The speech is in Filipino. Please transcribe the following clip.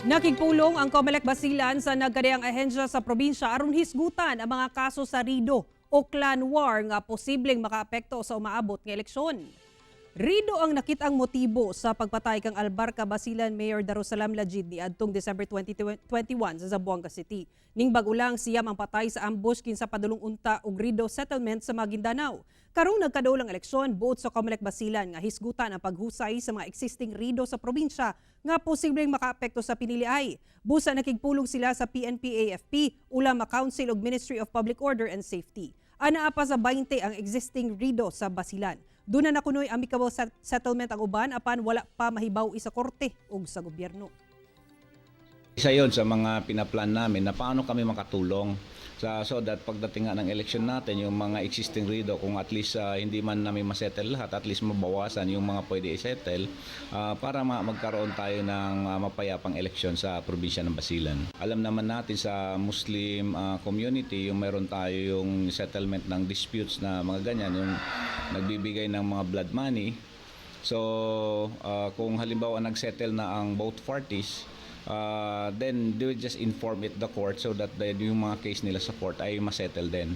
Nakigpulong ang Comelec Basilan sa nagkadayang ahensya sa probinsya aron hisgutan ang mga kaso sa Rido o clan war nga posibleng makaapekto sa umaabot nga eleksyon. Rido ang nakitang motibo sa pagpatay kang Albarca Basilan Mayor Darussalam Lajid ni adtong December 2021 sa Zamboanga City. Ning bagulang siyam ang patay sa ambush kinsa padulong unta og Rido settlement sa Maguindanao. Karong nagkadaulang eleksyon buot sa Comelec Basilan nga hisgutan ang paghusay sa mga existing Rido sa probinsya nga posibleng makaapekto sa piniliay. Busa nakigpulong sila sa PNP-AFP, Ulama Council ug Ministry of Public Order and Safety. Anaa pa sa 20 ang existing Rido sa Basilan. Doon na nakunoy amicable settlement ang uban apan wala pa mahibaw isa korte ug sa gobyerno. Isa yon sa mga pinaplan namin na paano kami makatulong so that pagdating ng election natin, yung mga existing Rido, kung at least hindi man namin masettle lahat, at least mabawasan yung mga pwede isettle para magkaroon tayo ng mapayapang eleksyon sa probinsya ng Basilan. Alam naman natin sa Muslim community, yung meron tayo yung settlement ng disputes na mga ganyan, yung nagbibigay ng mga blood money. So kung halimbawa nagsettle na ang both parties, then they will just inform it the court so that yung mga case nila sa court ay masettle din.